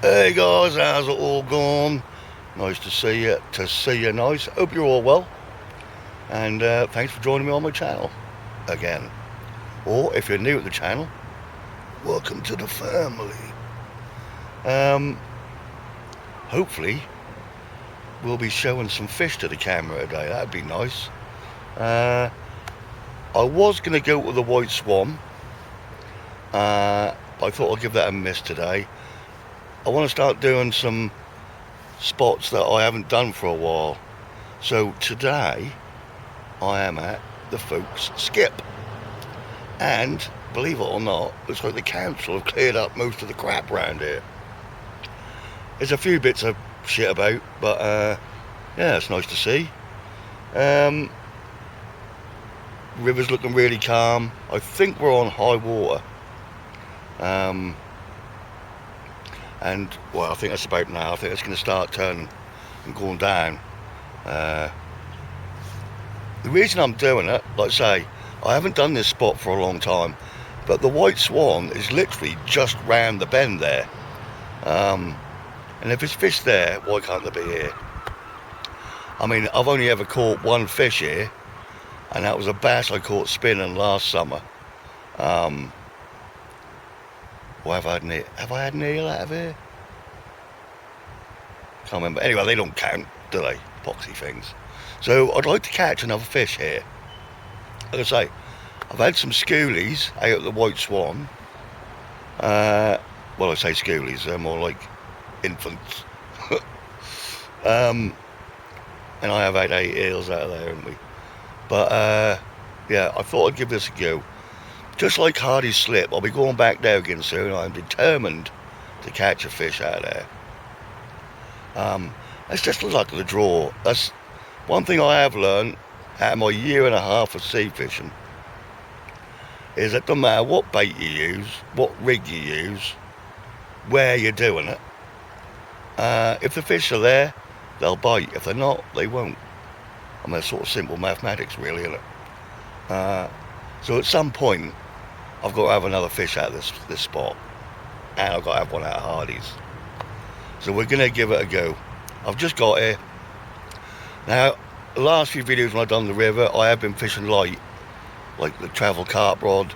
Hey guys, how's it all going? Nice to see you. Nice. Hope you're all well. And thanks for joining me on my channel again. Or if you're new at the channel, welcome to the family. Hopefully, we'll be showing some fish to the camera today. That'd be nice. I was going to go to the White Swan, but I thought I'd give that a miss today. I want to start doing some spots that I haven't done for a while. So today I am at the Folks Skip, and believe it or not, looks like the council have cleared up most of the crap around here. There's a few bits of shit about, but yeah, it's nice to see. River's looking really calm. I think we're on high water. And well, I think that's about now. I think it's going to start turning and going down. The reason I'm doing it, like I say, I haven't done this spot for a long time, but the White Swan is literally just round the bend there. And if there's fish there, why can't they be here? I mean, I've only ever caught one fish here, and that was a bass I caught spinning last summer. Or have I had an eel out of here? Can't remember. Anyway, they don't count, do they? Poxy things. So I'd like to catch another fish here. Like I say, I've had some schoolies out at the White Swan. Well, I say schoolies, they're more like infants. And I have had 8 eels out of there, haven't we? But yeah, I thought I'd give this a go. Just like Hardy's Slip, I'll be going back there again soon. I'm determined to catch a fish out there. That's just the luck of the draw. That's one thing I have learned out of my 1.5 years of sea fishing, is that no matter what bait you use, what rig you use, where you're doing it, if the fish are there, they'll bite. If they're not, they won't. I mean, it's sort of simple mathematics, really, isn't it? So at some point, I've got to have another fish out of this spot, and I've got to have one out of Hardy's. So we're going to give it a go. I've just got here. Now, the last few videos when I've done the river, I have been fishing light, like the travel carp rod,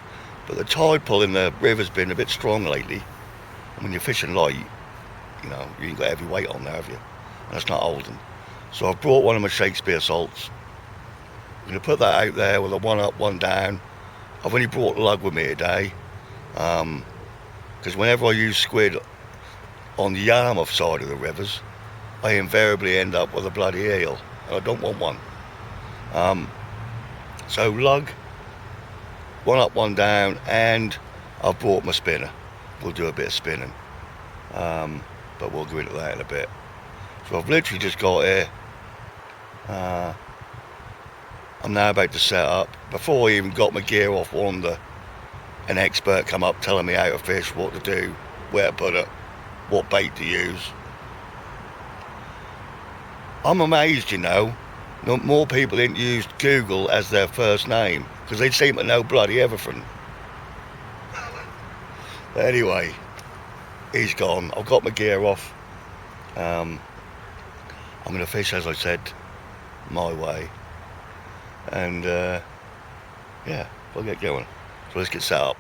but the tide pull in the river's been a bit strong lately. And when you're fishing light, you know, you ain't got heavy weight on there, have you? And it's not holding. So I've brought one of my Shakespeare salts. I'm going to put that out there with a 1 up, 1 down. I've only brought lug with me today, because whenever I use squid on the Yarmouth side of the rivers, I invariably end up with a bloody eel, and I don't want one. So lug, 1 up, 1 down, and I've brought my spinner. We'll do a bit of spinning, but we'll go into that in a bit. So I've literally just got here. I'm now about to set up. Before I even got my gear off, an expert come up telling me how to fish, what to do, where to put it, what bait to use. I'm amazed, you know, that more people didn't use Google as their first name, because they seem to know bloody everything. Anyway, he's gone. I've got my gear off. I'm going to fish, as I said, my way. And yeah, we'll get going. So let's get set up.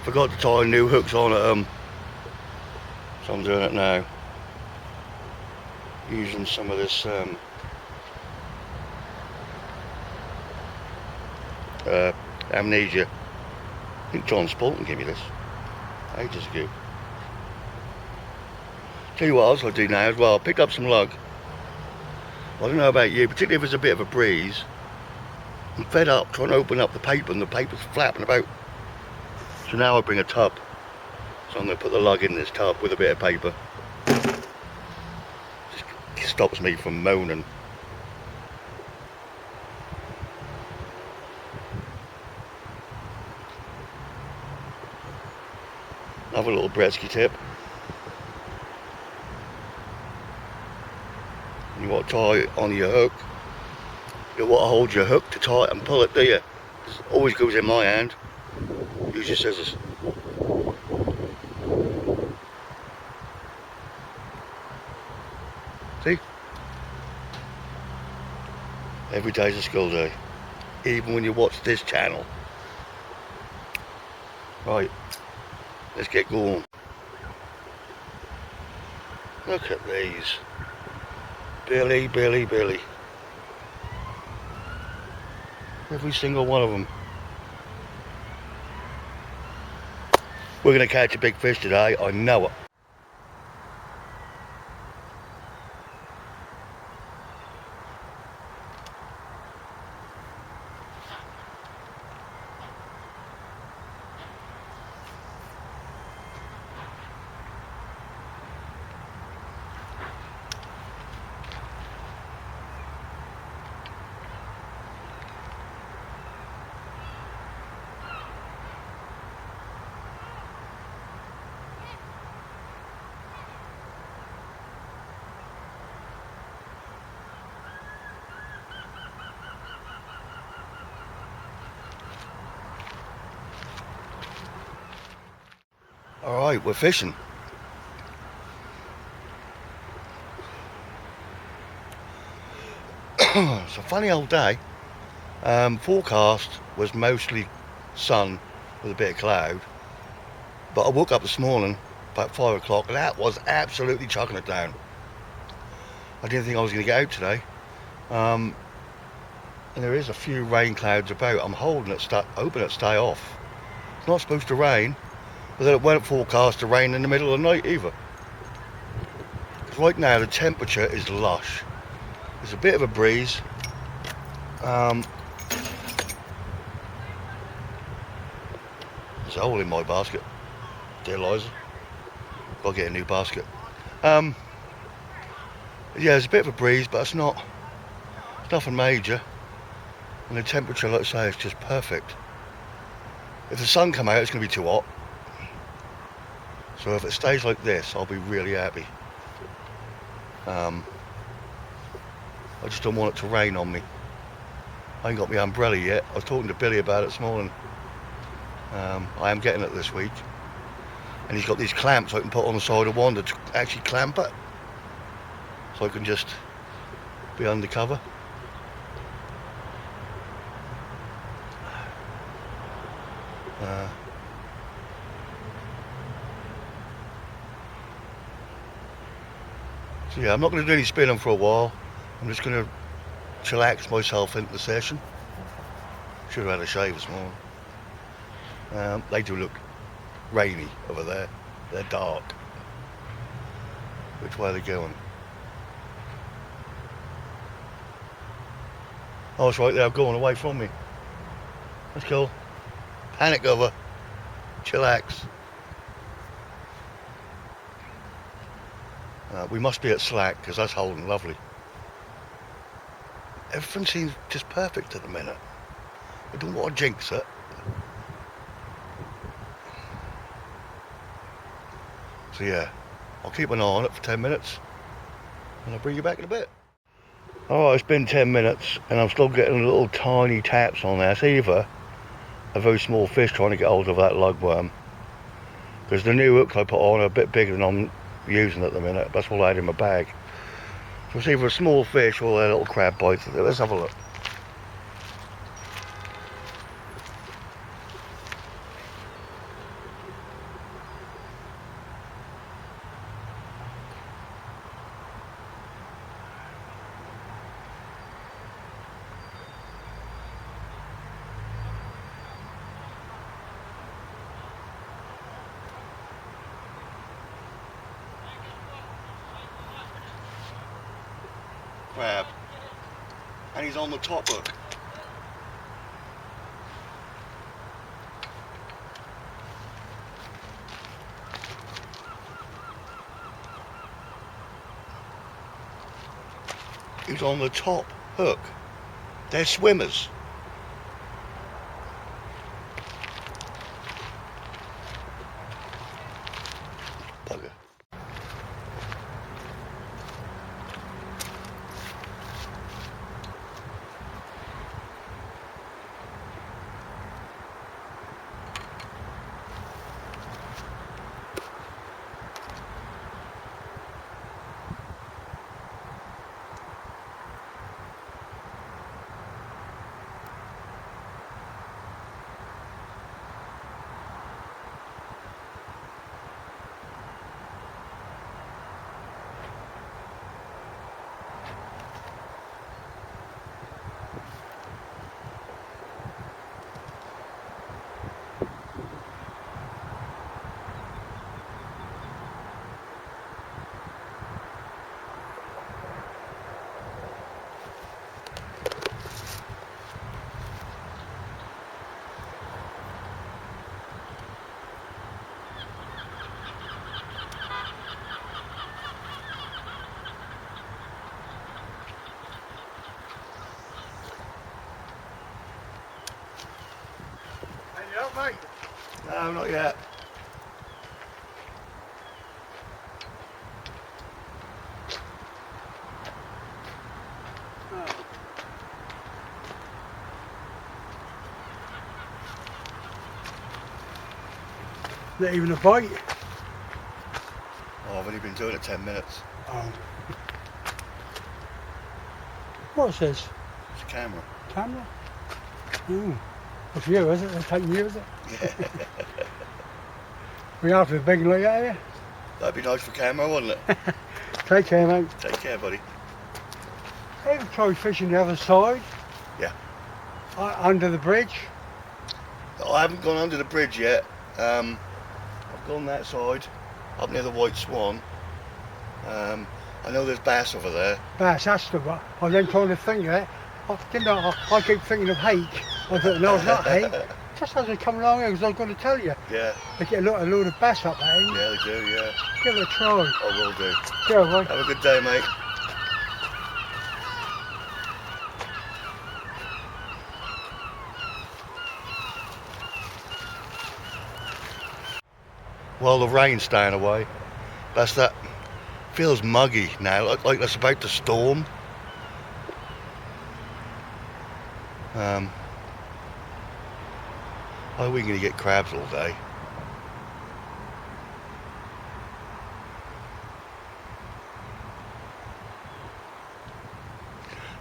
Forgot to tie new hooks on at them, so I'm doing it now. Using some of this amnesia. I think John Spalton gave me this ages ago. Tell you what else I'll do now as well. I'll pick up some lug. I don't know about you, particularly if there's a bit of a breeze. I'm fed up trying to open up the paper and the paper's flapping about. So now I bring a tub. So I'm going to put the lug in this tub with a bit of paper. Just stops me from moaning. Another little Bretsky tip. You want to tie it on your hook. You want to hold your hook to tie it and pull it, do you? It always goes in my hand. Use your scissors. See? Every day's a school day. Even when you watch this channel. Right. Let's get going. Look at these. Billy, Billy, Billy. Every single one of them. We're going to catch a big fish today, I know it. Alright, we're fishing. It's a funny old day. Forecast was mostly sun with a bit of cloud. But I woke up this morning about 5 o'clock and that was absolutely chucking it down. I didn't think I was going to get out today. And there is a few rain clouds about. I'm hoping it stay off. It's not supposed to rain. But then it won't forecast to rain in the middle of the night either. Right now the temperature is lush. There's a bit of a breeze. There's a hole in my basket. Dear Liza. Gotta get a new basket. Yeah, there's a bit of a breeze, but it's nothing major. And the temperature, let's say, is just perfect. If the sun come out, it's going to be too hot. So if it stays like this, I'll be really happy. I just don't want it to rain on me. I ain't got my umbrella yet. I was talking to Billy about it this morning. I am getting it this week. And he's got these clamps I can put on the side of one to actually clamp it. So I can just be undercover. So yeah, I'm not going to do any spinning for a while. I'm just going to chillax myself into the session. Should have had a shave this morning. They do look rainy over there. They're dark. Which way are they going? Oh, it's right there, going away from me. That's cool. Panic over. Chillax. We must be at slack because that's holding lovely. Everything seems just perfect at the minute. I don't want to jinx it. So yeah, I'll keep an eye on it for 10 minutes and I'll bring you back in a bit. Alright, it's been 10 minutes and I'm still getting little tiny taps on there. It's either a very small fish trying to get hold of that lugworm, because the new hooks I put on are a bit bigger than I'm using at the minute. That's all I had in my bag. So it's either a small fish or a little crab bite. Let's have a look. Crab. and he's on the top hook. He's on the top hook. They're swimmers. Bugger. Mate. No, not yet. Oh. Not even a bite. Oh, I've only been doing it 10 minutes. Oh. What's this? It's a camera. Camera? Oh. It's you, is it? They're taking you, is it? Yeah. We have to be big like that here. That'd be nice for camera, wouldn't it? Take care, mate. Take care, buddy. Ever try fishing the other side? Yeah. Under the bridge? I haven't gone under the bridge yet. I've gone that side, up near the White Swan. I know there's bass over there. Bass, that's the one. I was then trying to think of it. I keep thinking of hake. I thought, no, it's not hake. Just as I come along here, because I was going to tell you. Yeah. They get a load of bass up there. Yeah, they do, yeah. Give it a try. I will do. Go on, mate. Have a good day, mate. Well, the rain's staying away. That's that. Feels muggy now, like it's about to storm. Oh, we're going to get crabs all day.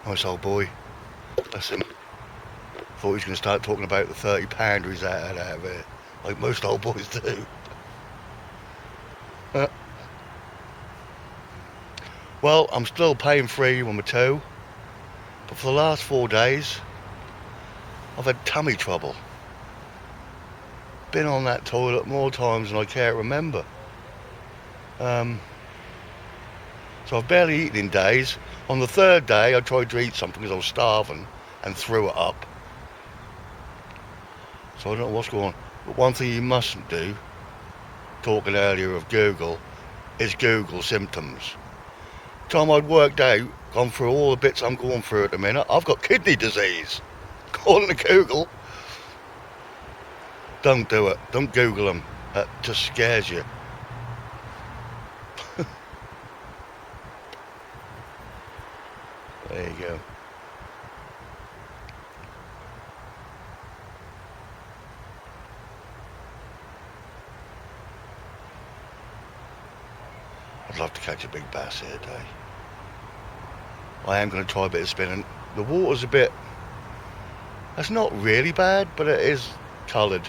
Nice old boy. Bless him. Thought he was going to start talking about the 30 pounder he's had out of it, like most old boys do. Well, I'm still paying free on my toe, but for the last 4 days, I've had tummy trouble. Been on that toilet more times than I care to remember. So I've barely eaten in days. On the third day, I tried to eat something because I was starving and threw it up. So I don't know what's going on. But one thing you mustn't do, talking earlier of Google, is Google symptoms. Time I'd worked out, gone through all the bits I'm going through at the minute, I've got kidney disease. According to Google. Don't do it. Don't Google them. That just scares you. There you go. I'd love to catch a big bass here today. I am going to try a bit of spinning. The water's a bit... That's not really bad, but it is coloured.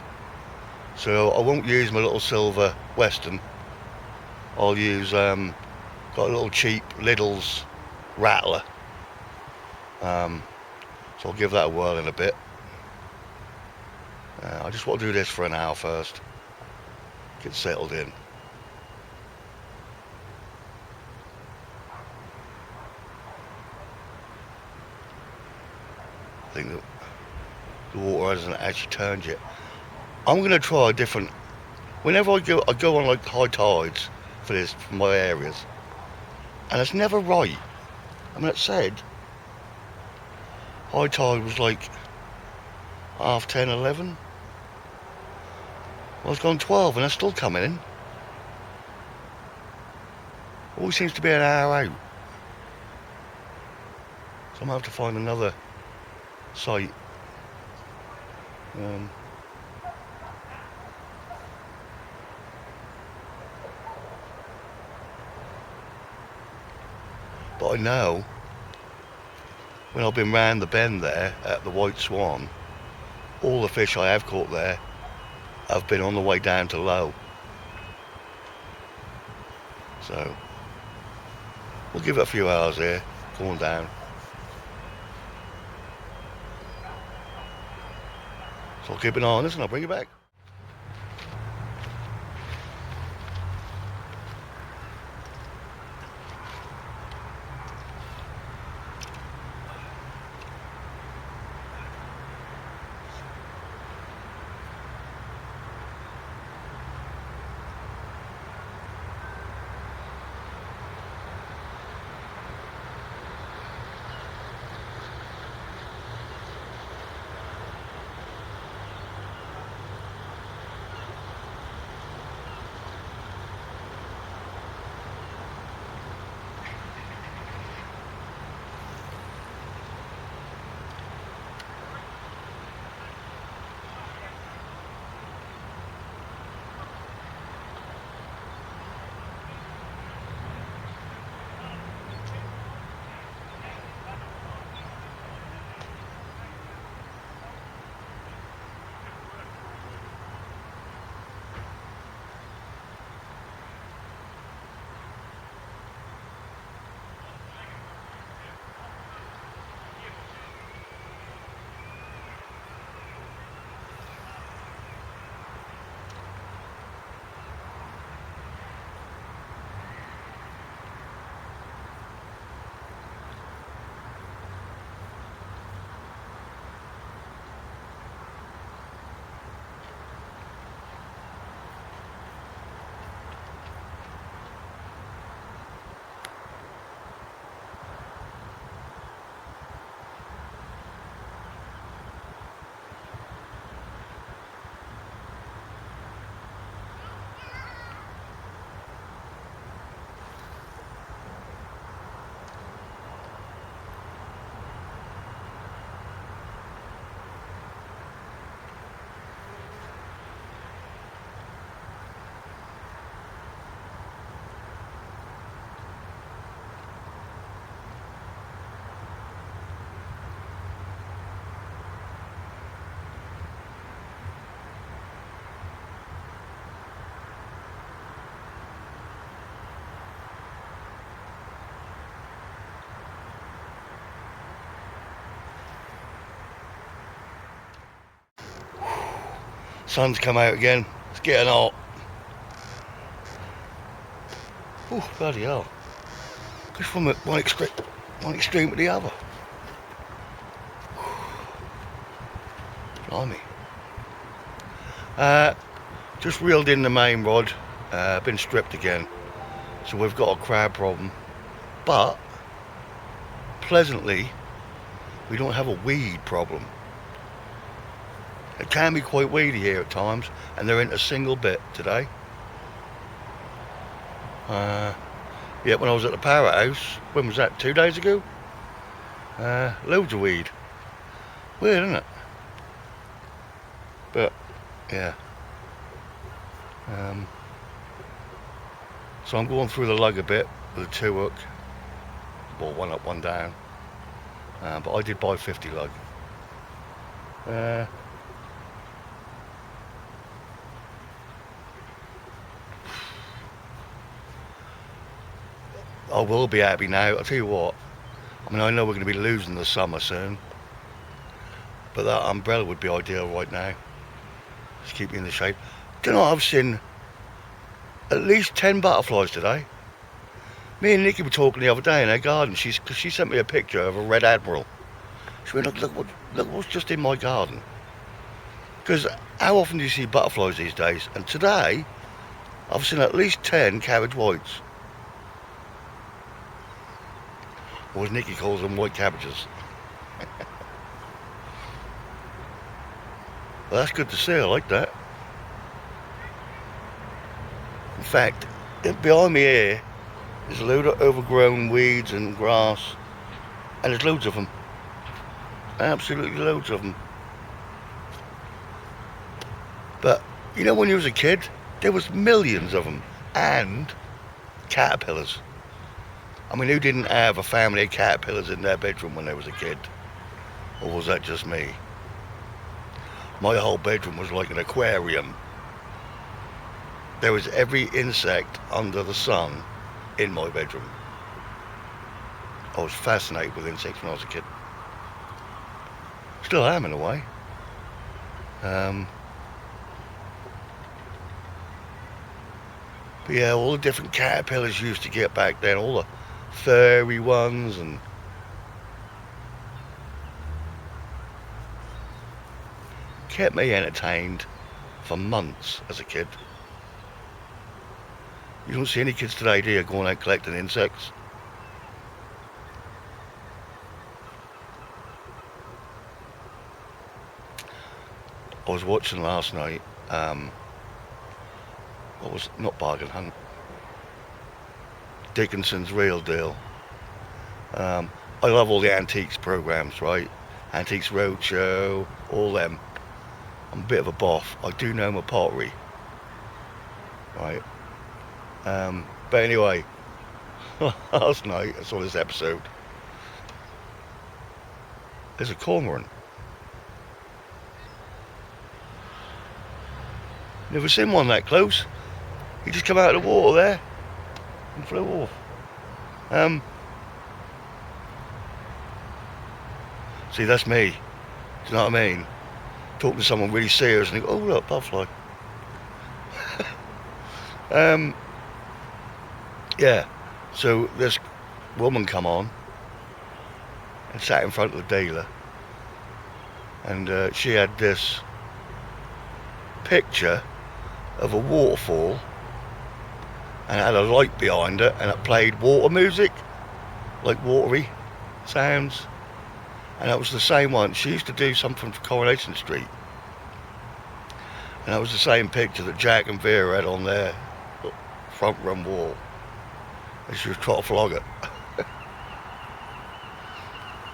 So I won't use my little silver Western. I'll use, got a little cheap Lidl's rattler. So I'll give that a whirl in a bit. I just want to do this for an hour first. Get settled in. think that the water hasn't actually turned yet. I'm going to try a different. Whenever I go on like high tides for my areas, and it's never right. I mean, it said high tide was like 10:30, 11. Well, it's gone 12 and it's still coming in. Always seems to be an hour out. So I'm going to have to find another site. But I know when I've been round the bend there at the White Swan, all the fish I have caught there have been on the way down to low. So we'll give it a few hours here, going down. So I'll keep an eye on this and I'll bring you back. Sun's come out again. It's getting hot. Oh, bloody hell. Just from one extreme to the other. Blimey. Just reeled in the main rod. Been stripped again. So we've got a crab problem. But, pleasantly, we don't have a weed problem. It can be quite weedy here at times, and they're in a single bit today. Yeah, when I was at the power house, when was that, 2 days ago? Loads of weed. Weird, isn't it? But, yeah. So I'm going through the lug a bit with a 2-hook. Well, one up, one down. But I did buy 50 lug. I will be happy now. I'll tell you what, I mean, I know we're going to be losing the summer soon, but that umbrella would be ideal right now. Just keep me in the shade. Do you know, I've seen at least 10 butterflies today. Me and Nikki were talking the other day in her garden. She sent me a picture of a red admiral. She went, look what's just in my garden. Because how often do you see butterflies these days? And today, I've seen at least 10 cabbage whites. Or as Nikki calls them, white cabbages. Well, that's good to see, I like that. In fact, behind me here, there's a load of overgrown weeds and grass. And there's loads of them. Absolutely loads of them. But, you know, when you was a kid, there was millions of them. And caterpillars. I mean, who didn't have a family of caterpillars in their bedroom when they was a kid? Or was that just me? My whole bedroom was like an aquarium. There was every insect under the sun in my bedroom. I was fascinated with insects when I was a kid. Still am in a way. But yeah, all the different caterpillars you used to get back then, all the furry ones, and kept me entertained for months as a kid. You don't see any kids today, do you, going out collecting insects? I was watching last night, what was, not Bargain Hunt, Dickinson's Real Deal. I love all the antiques programs, right? Antiques Roadshow, all them. I'm a bit of a boff. I do know my pottery, right? But anyway, last night I saw this episode. There's a cormorant. Never seen one that close. He just come out of the water there and flew off. See, that's me. Do you know what I mean? Talking to someone really serious and they go, oh look, butterfly. Yeah, so this woman come on and sat in front of the dealer, and she had this picture of a waterfall and it had a light behind it and it played water music, like watery sounds, and that was the same one. She used to do something for Coronation Street, and that was the same picture that Jack and Vera had on their front room wall, and she was trying to flog it.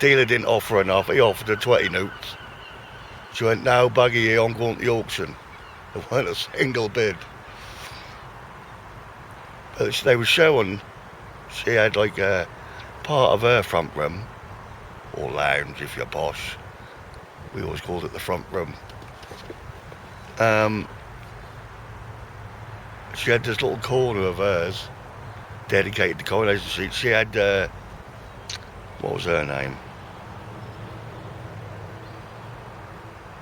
Dealer didn't offer enough. He offered her 20 notes. She went, no, buggy here, I'm going to the auction. There weren't a single bid. But they were showing, she had like a part of her front room, or lounge if you're posh. We always called it the front room. She had this little corner of hers dedicated to Coronation Street. She had, what was her name?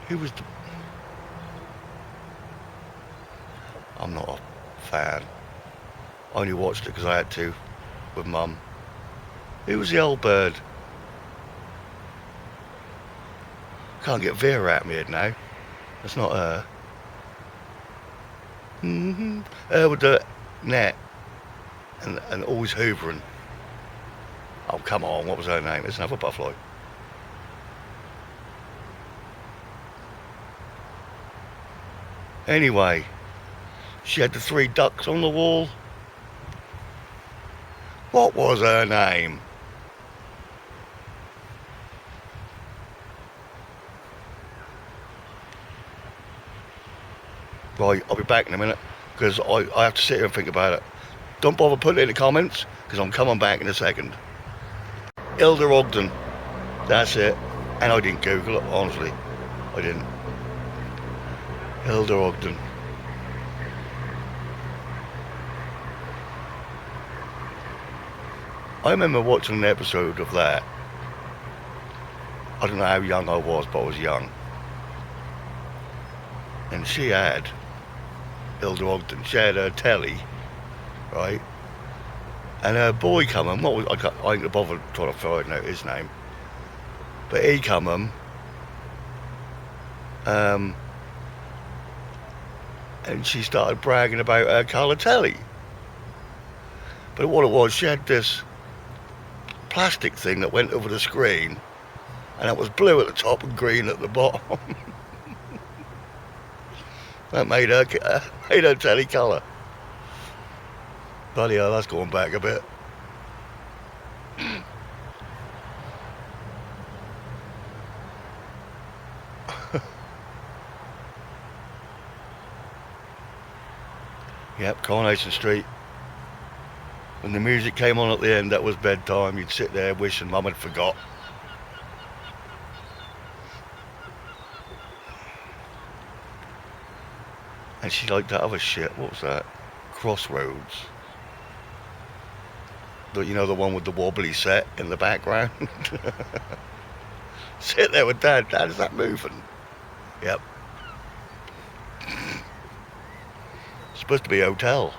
Who was the... I'm not a fan. I only watched it because I had to with Mum. Who was the old bird? Can't get Vera out of my head now. That's not her. Her with the net and always hoovering. Oh, come on, what was her name? It's another butterfly. Anyway, she had the 3 ducks on the wall. What was her name? Right, I'll be back in a minute because I have to sit here and think about it. Don't bother putting it in the comments because I'm coming back in a second. Hilda Ogden, that's it. And I didn't Google it, honestly. I didn't. Hilda Ogden. I remember watching an episode of that. I don't know how young I was, but I was young. And she had, Hilda Ogden, she had her telly, right? And her boy coming, what was, I ain't gonna bother trying to find out his name. But he come and she started bragging about her colour telly. But what it was, she had this plastic thing that went over the screen, and it was blue at the top and green at the bottom. That made her telly colour. Bloody hell, that's going back a bit. Yep, Coronation Street. When the music came on at the end, that was bedtime. You'd sit there wishing Mum had forgot. And she liked that other shit. What was that? Crossroads. You know, the one with the wobbly set in the background? Sit there with Dad. Dad, is that moving? Yep. It's supposed to be a hotel.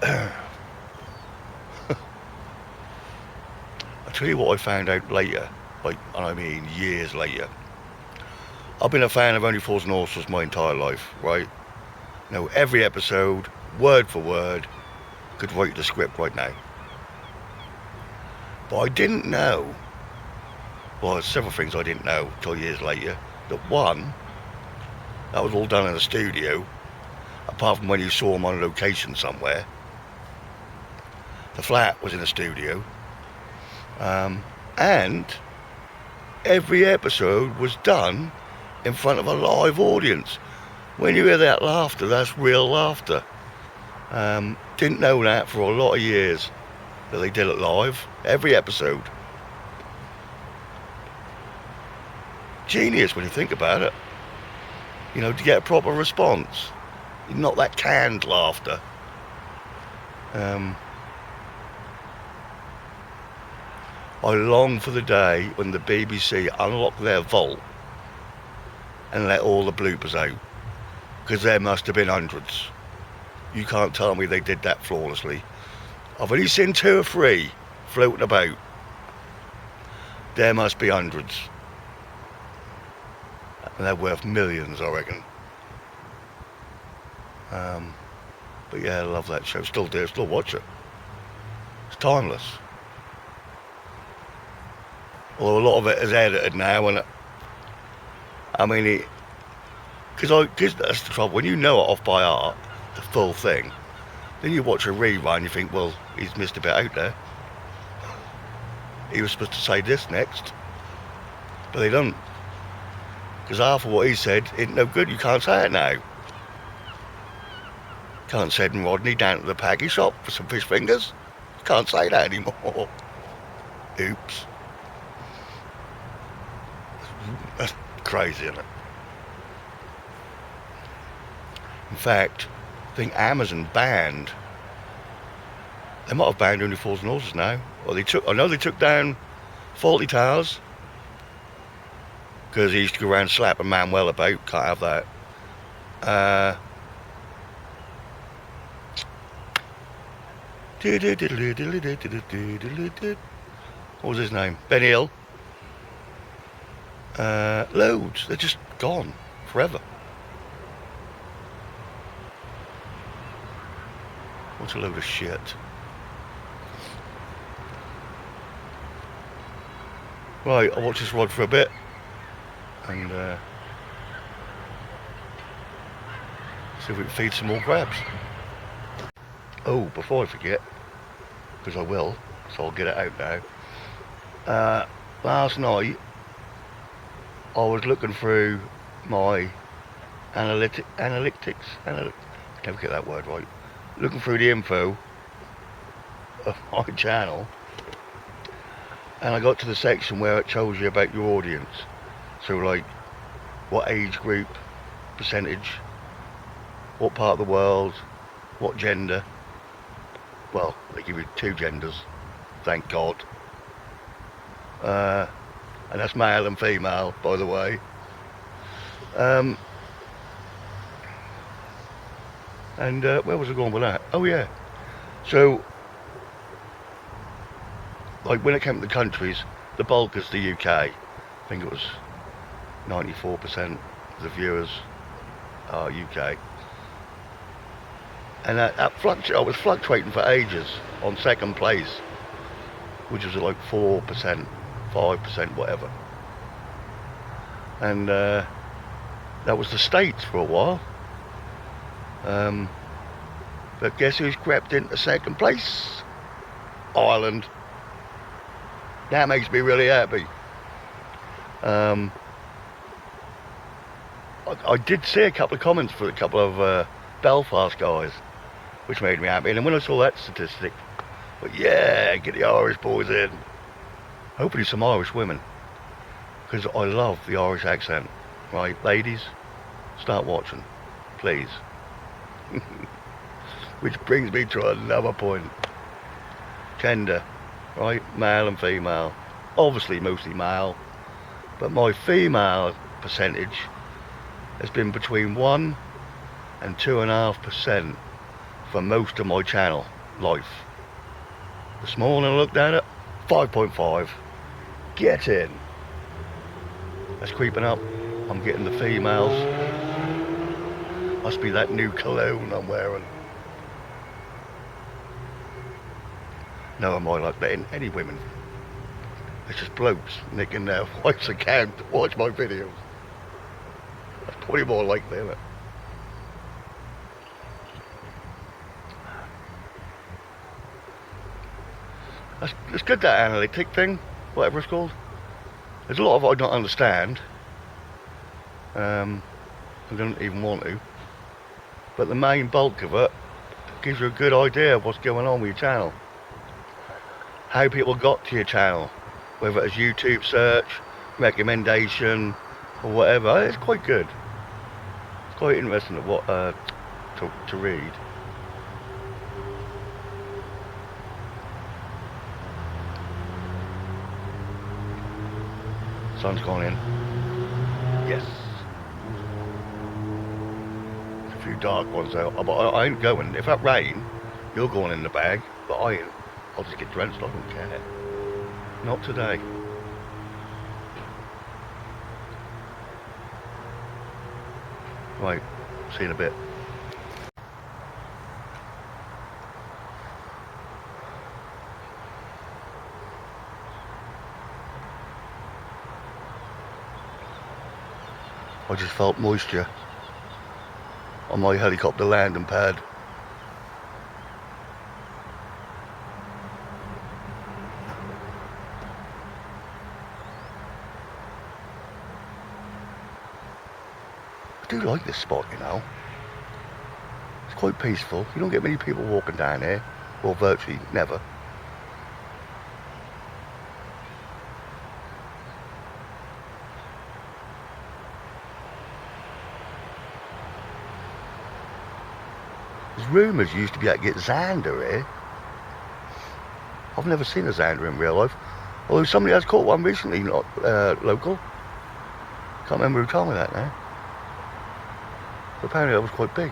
I'll tell you what I found out later, and I mean years later. I've been a fan of Only Fools and Horses my entire life, right? Know every episode, word for word, could write the script right now. But I didn't know, well, there's several things I didn't know till years later, that one, that was all done in a studio, apart from when you saw them on location somewhere. The flat was in a studio, and every episode was done in front of a live audience. When you hear that laughter, that's real laughter. Didn't know that for a lot of years, that they did it live, every episode. Genius when you think about it. You know, to get a proper response. Not that canned laughter. I long for the day when the BBC unlock their vault and let all the bloopers out, because there must have been hundreds. You can't tell me they did that flawlessly. I've only seen 2 or 3 floating about. There must be hundreds, and they're worth millions, I reckon. But yeah, I love that show. Still do, still watch it. It's timeless. Although a lot of it is edited now, and I mean, because that's the trouble. When you know it off by heart, the full thing, then you watch a rerun, you think, well, he's missed a bit out there. He was supposed to say this next, but they don't. Because half of what he said isn't no good. You can't say it now. Can't send Rodney down to the paggy shop for some fish fingers. Can't say that anymore. Oops. That's crazy, isn't it? In fact, I think Amazon banned. They might have banned Only Fools and Horses now. Or I know they took down Faulty Towers, because he used to go around slapping Manuel about. Can't have that. What was his name? Benny Hill. Loads. They're just gone forever. What a load of shit. Right, I'll watch this rod for a bit, and see if we can feed some more crabs. Oh, before I forget, because I will, so I'll get it out now. Last night, I was looking through my analytics, never get that word right, looking through the info of my channel, and I got to the section where it tells you about your audience. So like, what age group, percentage, what part of the world, what gender. Well, they give you 2 genders, thank God. And that's male and female, by the way. Where was I going with that? Oh yeah. So, like when it came to the countries, the bulk is the UK. I think it was 94% of the viewers are UK. And I was fluctuating for ages on second place, which was like 4%, 5%, whatever. And that was the States for a while. But guess who's crept into second place? Ireland. That makes me really happy. I did see a couple of comments for a couple of Belfast guys, which made me happy. And then when I saw that statistic, but yeah, get the Irish boys in. Hopefully some Irish women, because I love the Irish accent. Right, ladies, start watching, please. Which brings me to another point. Gender, right, male and female. Obviously mostly male, but my female percentage has been between 1 and 2.5% for most of my channel life. This morning I looked at it, 5.5. Get in. That's creeping up. I'm getting the females. Must be that new cologne I'm wearing. No, am I like letting any women? It's just blokes nicking their wife's account to watch my videos. That's probably more likely, isn't it? It's good, that analytic thing, whatever it's called. There's a lot of it I don't understand. I don't even want to. But the main bulk of it gives you a good idea of what's going on with your channel. How people got to your channel. Whether it's YouTube search, recommendation, or whatever. It's quite good. It's quite interesting to read. Sun's gone in. Yes. There's a few dark ones out. But I ain't going. If that rain, you're going in the bag. But I ain't. I'll just get drenched. I don't care. Not today. Right. See you in a bit. I just felt moisture on my helicopter landing pad. I do like this spot, you know. It's quite peaceful. You don't get many people walking down here, or virtually never. There's rumours you used to be able to get Xander here. I've never seen a Xander in real life. Although somebody has caught one recently, not local. Can't remember who told me that now. But apparently that was quite big.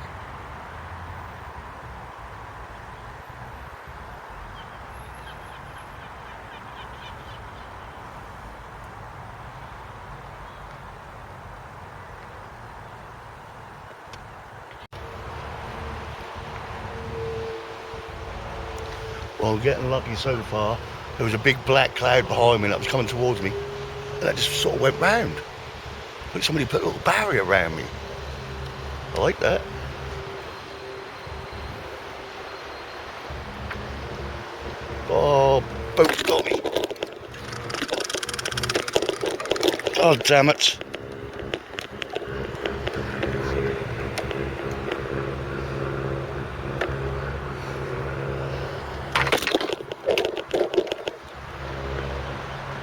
Well, I'm getting lucky so far. There was a big black cloud behind me that was coming towards me. And that just sort of went round. Like somebody put a little barrier around me. I like that. Oh, boat's got me. Oh, damn it.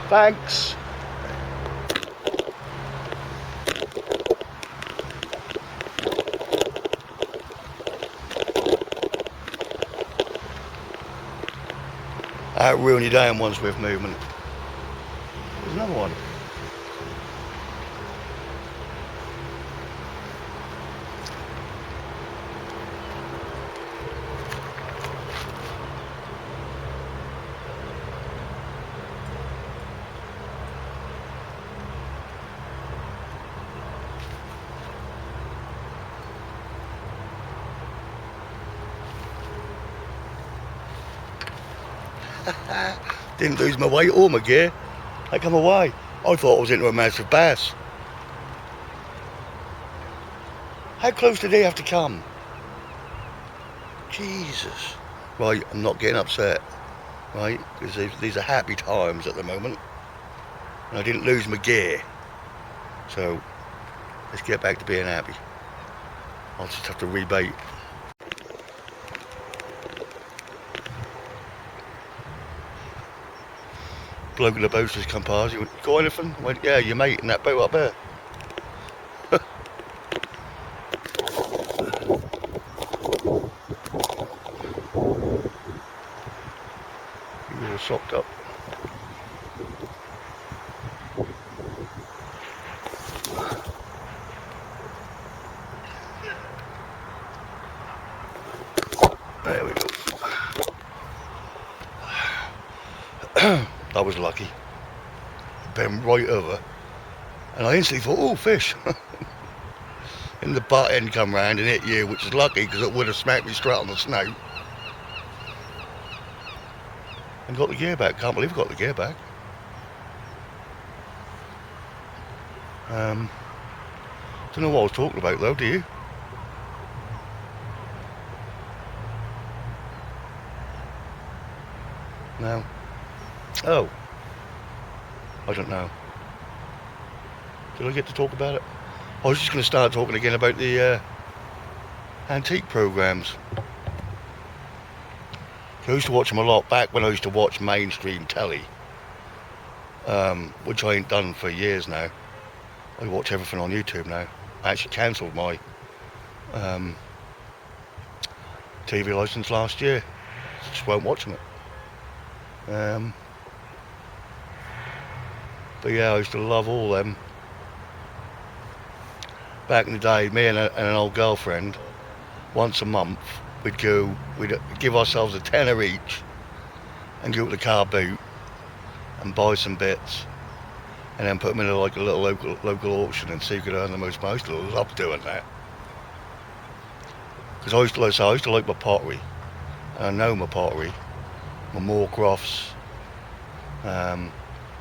Thanks. That'll ruin your day in one swift movement. There's another one. Didn't lose my weight or my gear. They come away. I thought I was into a massive bass. How close did he have to come? Jesus. Right, I'm not getting upset. Right, because these are happy times at the moment. And I didn't lose my gear. So, let's get back to being happy. I'll just have to rebait. Bloke in the boat just come past. He went, got anything? I went, yeah, your mate in that boat up there. You're all socked up. There we go. That was lucky. Bent right over. And I instantly thought, oh, fish. And the butt end come round and hit you, which is lucky because it would have smacked me straight on the snout. And got the gear back. Can't believe I got the gear back. Don't know what I was talking about though, do you? No. Oh. I don't know. Did I get to talk about it? I was just going to start talking again about the antique programmes. I used to watch them a lot back when I used to watch mainstream telly, which I ain't done for years now. I watch everything on YouTube now. I actually cancelled my TV licence last year. Just won't watch it. But yeah, I used to love all them. Back in the day, me and an old girlfriend, once a month, we'd give ourselves a tenner each and go to the car boot and buy some bits and then put them in like a little local auction and see who could earn the most money. I used to love doing that. Because I used to like my pottery. And I know my pottery, my Moorcrofts,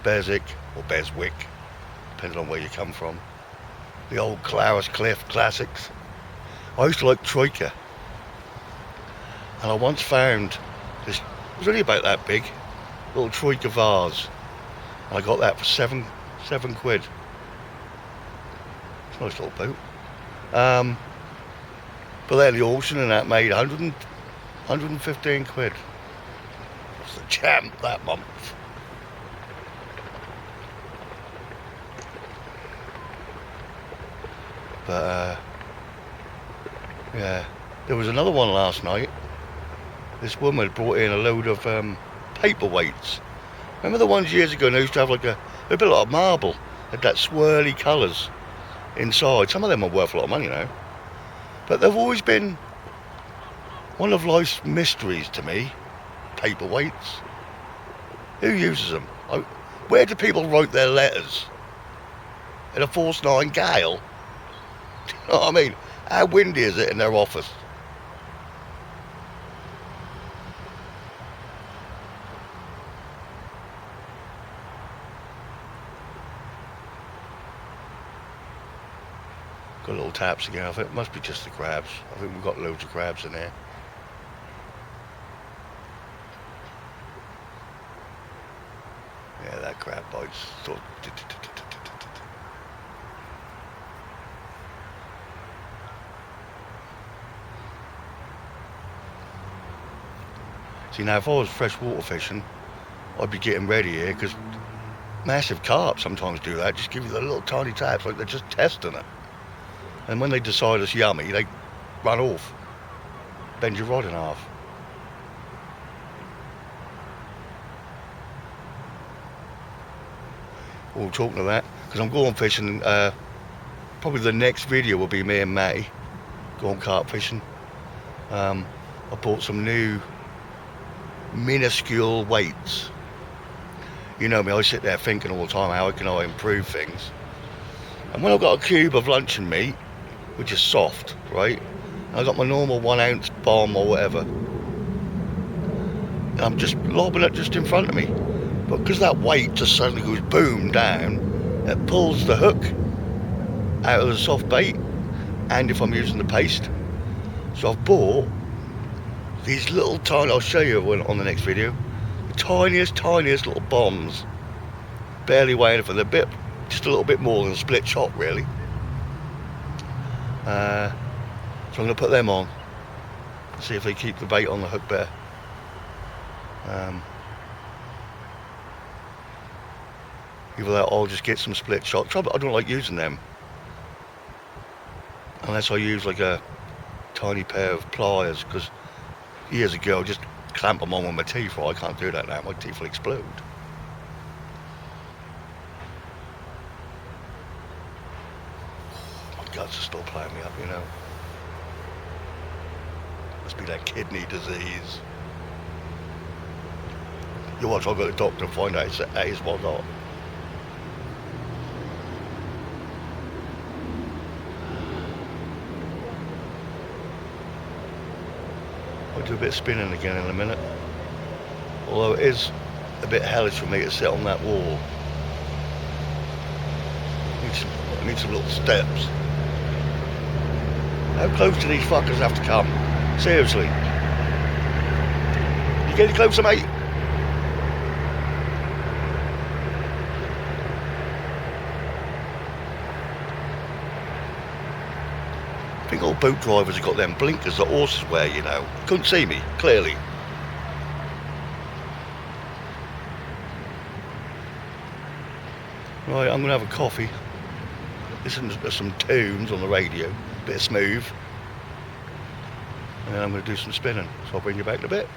Beswick, or Beswick, depending on where you come from. The old Claris Cliff classics. I used to like Troika. And I once found this, it was only about that big, little Troika vase. And I got that for seven quid. It's a nice little boat. But then the auction and that made 115 quid. I was the champ that month. But yeah, there was another one last night. This woman had brought in a load of paperweights. Remember the ones years ago? They used to have like a bit like marble, had that swirly colours inside. Some of them are worth a lot of money now, but they've always been one of life's mysteries to me. Paperweights. Who uses them? Where do people write their letters? In a force 9 gale? Do you know what I mean? How windy is it in their office? Got little taps again. I think it must be just the crabs. I think we've got loads of crabs in there. Yeah, that crab bites. See, now if I was freshwater fishing, I'd be getting ready here, because massive carp sometimes do that. Just give you the little tiny taps, like they're just testing it. And when they decide it's yummy, they run off, bend your rod in half. Well, talking of that, because I'm going fishing, probably the next video will be me and Matty going carp fishing. I bought some new minuscule weights. You know me, I sit there thinking all the time, how can I improve things? And when I've got a cube of luncheon meat, which is soft, right? And I've got my normal 1 ounce bomb or whatever. and I'm just lobbing it just in front of me. But because that weight just suddenly goes boom down, it pulls the hook out of the soft bait, and if I'm using the paste. So I've bought these little tiny, I'll show you on the next video, the tiniest little bombs, barely weigh anything. They're just a little bit more than a split shot really. So I'm going to put them on, see if they keep the bait on the hook better. Either that or I'll just get some split shot. Trouble, I don't like using them unless I use like a tiny pair of pliers, because years ago I just clamp them on with my teeth. Well, I can't do that now, my teeth will explode. My guts are still playing me up, you know. Must be that kidney disease. You watch, I'll go to the doctor and find out that is what not. I'll do a bit of spinning again in a minute. Although it is a bit hellish for me to sit on that wall. I need some little steps. How close do these fuckers have to come? Seriously. You getting closer, mate? I think all boat drivers have got them blinkers that horses wear, you know. Couldn't see me, clearly. Right, I'm going to have a coffee. Listen to some tunes on the radio, a bit of smooth. And then I'm going to do some spinning, so I'll bring you back in a bit.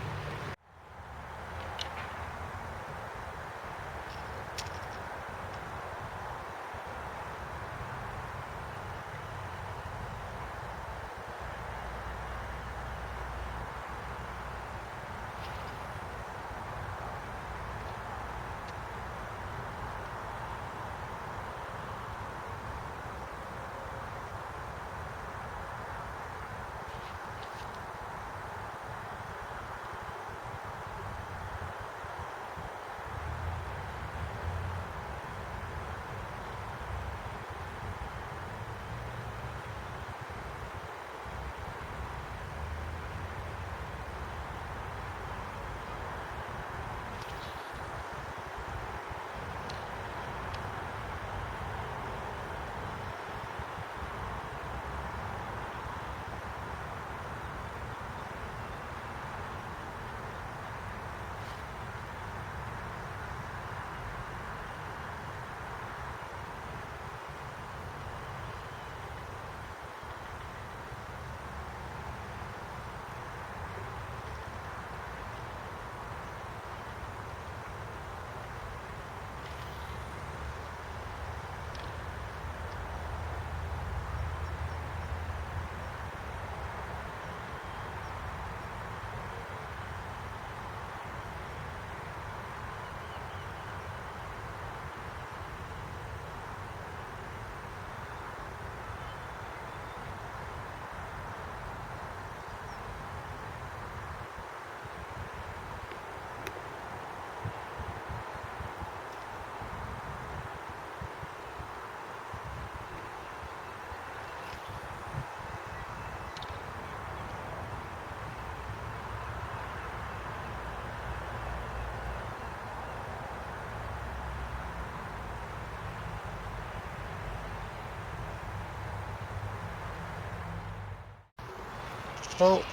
Well,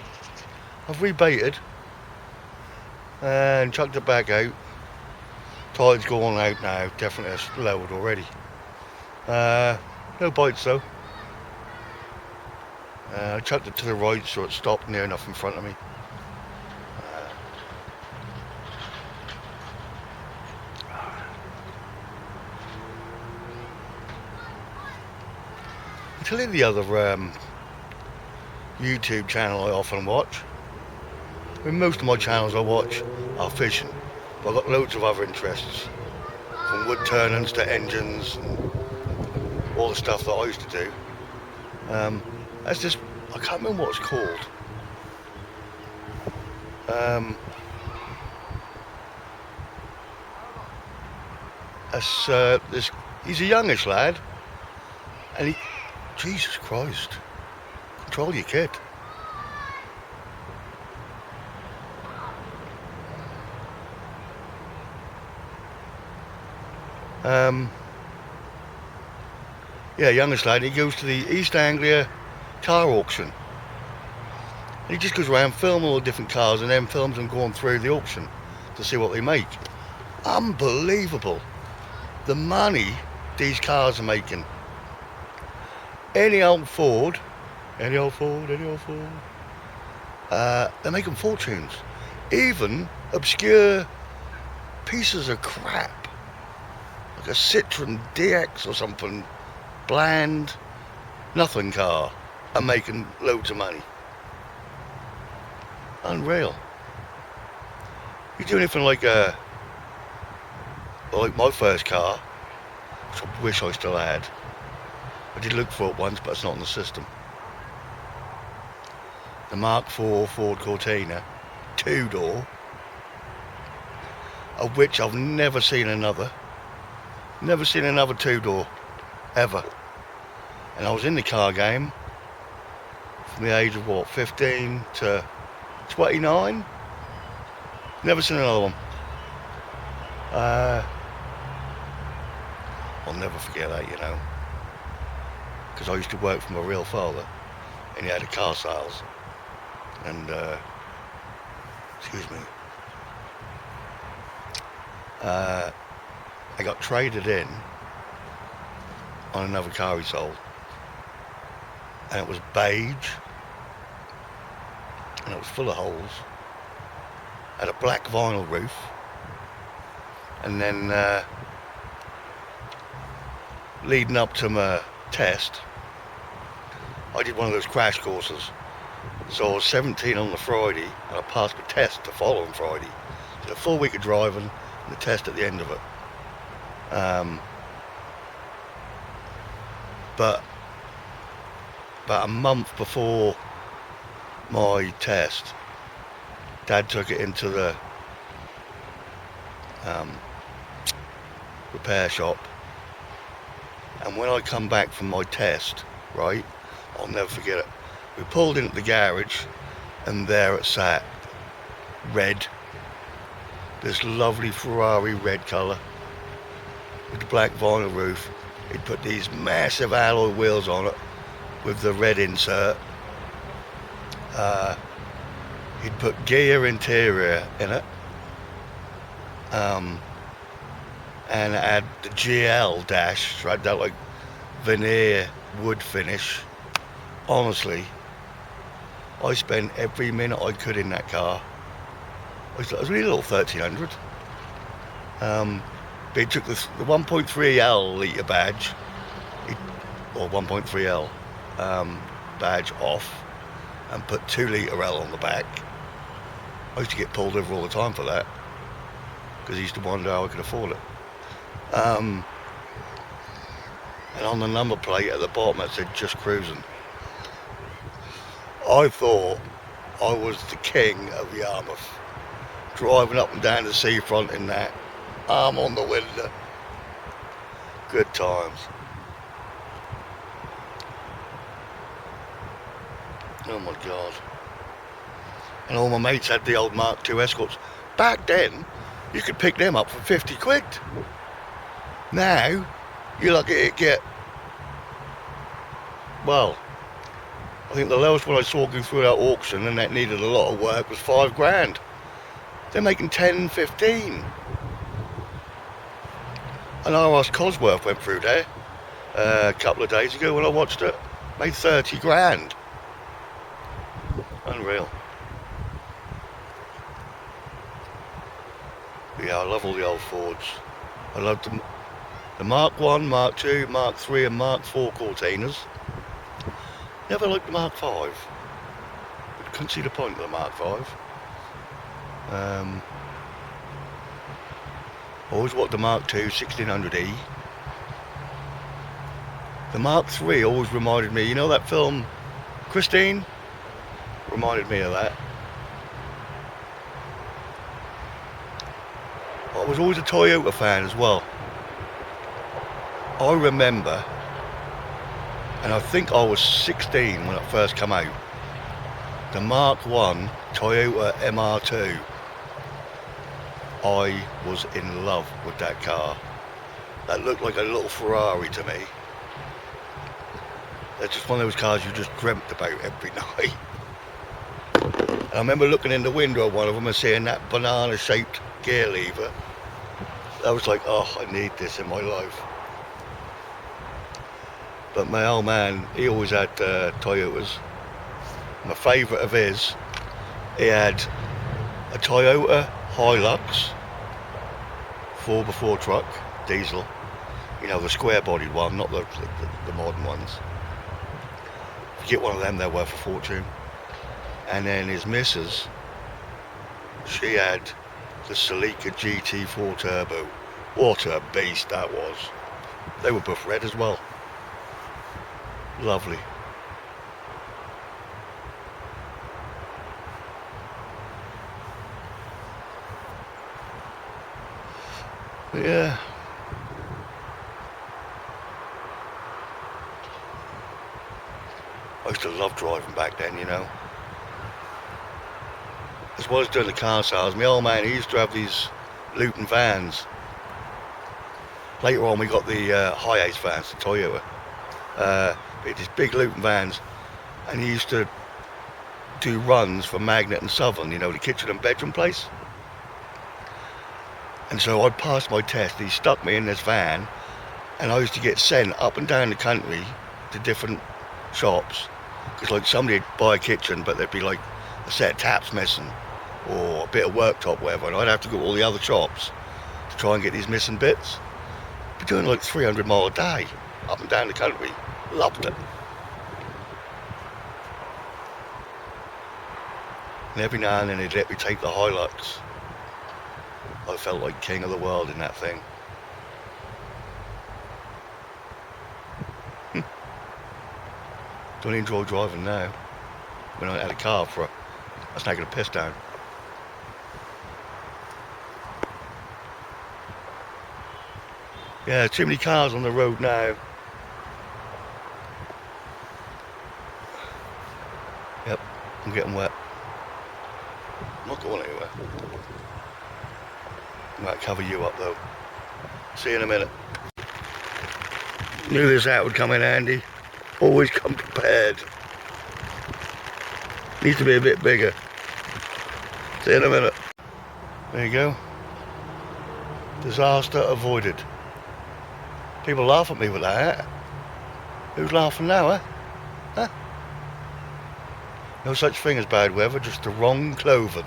I've rebaited and chucked it back out. Tide's gone out now, definitely it's lowered already. No bites though. I chucked it to the right so it stopped near enough in front of me. I'll tell you the other YouTube channel I often watch. I mean, most of my channels I watch are fishing, but I've got loads of other interests, from wood turnings to engines and all the stuff that I used to do. That's just, I can't remember what it's called. He's a youngish lad, and Jesus Christ, control your kid. Yeah, youngish lad. He goes to the East Anglia car auction. And he just goes around filming all the different cars and then films them going through the auction to see what they make. Unbelievable. The money these cars are making. Any old Ford, they're making fortunes. Even obscure pieces of crap, like a Citroen DX or something, bland, nothing car, are making loads of money. Unreal. You do anything like my first car, which I wish I still had. I did look for it once, but it's not in the system. The Mark IV Ford Cortina, 2-door, of which I've never seen another. Never seen another 2-door, ever. And I was in the car game from the age of 15 to 29. Never seen another one. I'll never forget that, because I used to work for my real father, and he had a car sales, and I got traded in on another car he sold, and it was beige, and it was full of holes, had a black vinyl roof, and then leading up to my test, I did one of those crash courses. So I was 17 on the Friday, and I passed my test the following Friday. So a full week of driving and the test at the end of it. But about a month before my test, Dad took it into the repair shop, and when I come back from my test, right, I'll never forget it. We pulled in at the garage, and there it sat, red, this lovely Ferrari red colour with the black vinyl roof. He'd put these massive alloy wheels on it with the red insert. He'd put gear interior in it, and it had the GL dash, so it had that like veneer wood finish. Honestly, I spent every minute I could in that car. It was really a little 1300. But he took the 1.3L litre badge, or 1.3L badge off, and put 2 litre L on the back. I used to get pulled over all the time for that, because he used to wonder how I could afford it. And on the number plate at the bottom it said "just cruising." I thought I was the king of Yarmouth, driving up and down the seafront in that, arm on the window. Good times. Oh my God. And all my mates had the old Mark II Escorts. Back then, you could pick them up for 50 quid. Now, you're lucky to get, well, I think the lowest one I saw go through that auction, and that needed a lot of work, was 5 grand. They're making 10, 15. And R.S. Cosworth went through there a couple of days ago when I watched it. Made 30 grand. Unreal. Yeah, I love all the old Fords. I love them. The Mark 1, Mark 2, Mark 3 and Mark 4 Cortinas. Never liked the Mark 5. Couldn't see the point of the Mark 5. Always wanted the Mark 2 1600E. The Mark 3 always reminded me, you know that film Christine? Reminded me of that. I was always a Toyota fan as well. I remember, and I think I was 16 when it first came out, the Mark 1 Toyota MR2. I was in love with that car. That looked like a little Ferrari to me. That's just one of those cars you just dreamt about every night. And I remember looking in the window of one of them and seeing that banana-shaped gear lever. I was like, oh, I need this in my life. But my old man, he always had Toyotas. My favourite of his, he had a Toyota Hilux 4x4 truck, diesel. You know, the square-bodied one, not the modern ones. If you get one of them, they're worth a fortune. And then his missus, she had the Celica GT4 Turbo. What a beast that was. They were both red as well. Lovely. But yeah. I used to love driving back then, you know. As well as doing the car sales, my old man, he used to have these Luton vans. Later on we got the high-ace vans, the Toyota. These big Luton vans, and he used to do runs for Magnet and Southern, you know, the kitchen and bedroom place. And so I passed my test, he stuck me in this van, and I used to get sent up and down the country to different shops, because like somebody'd buy a kitchen but there'd be like a set of taps missing or a bit of worktop, whatever, and I'd have to go to all the other shops to try and get these missing bits. I'd be doing like 300 mile a day up and down the country. Loved it. And every now and then they'd let me take the Hilux. I felt like king of the world in that thing. Don't enjoy driving now. When I had a car for it, that's not going to piss down. Yeah, too many cars on the road now. Yep, I'm getting wet. I'm not going anywhere. I might cover you up though. See you in a minute. Knew this hat would come in handy. Always come prepared. Needs to be a bit bigger. See you in a minute. There you go. Disaster avoided. People laugh at me with that hat. Who's laughing now, eh? Huh? No such thing as bad weather, just the wrong clothing.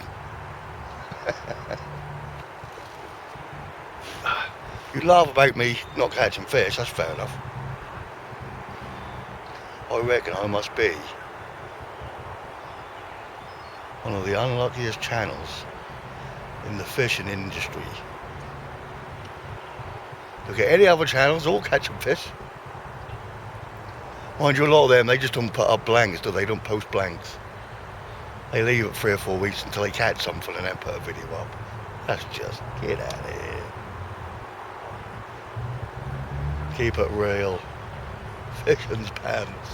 You laugh about me not catching fish, that's fair enough. I reckon I must be one of the unluckiest channels in the fishing industry. Look at any other channels, all catching fish. Mind you, a lot of them, they just don't put up blanks, do they? They don't post blanks. They leave it 3 or 4 weeks until they catch something and then put a video up. That's just, get out of here. Keep it real. Fishing's pants.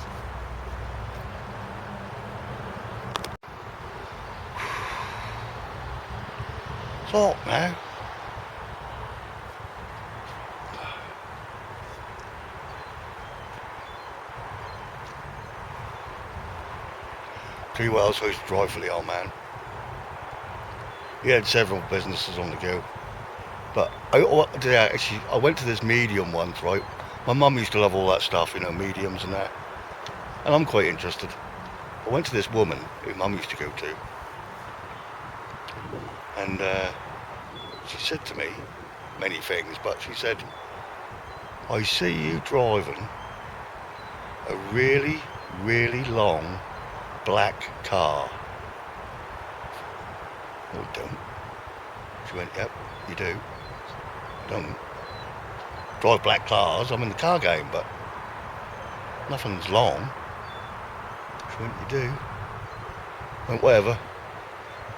It's hot now. Tell you what else I used to drive for the old man. He had several businesses on the go. But I went to this medium once, right? My mum used to love all that stuff, you know, mediums and that. And I'm quite interested. I went to this woman who mum used to go to. And she said to me many things, but she said, I see you driving a really, really long black car. No, I don't. She went, yep, you do. Don't drive black cars, I'm in the car game, but nothing's long. She went, you do. I went, whatever.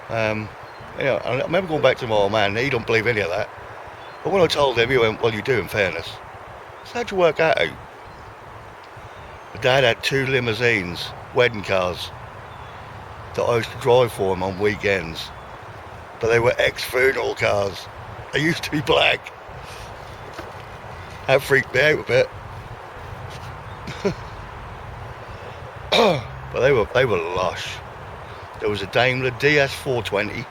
I remember going back to my old man, he don't believe any of that. But when I told him, he went, well, you do, in fairness. So how'd you work that out? My dad had 2 limousines, wedding cars, that I used to drive for him on weekends. But they were ex-funeral cars. They used to be black. That freaked me out a bit. But they were lush. There was a Daimler DS420,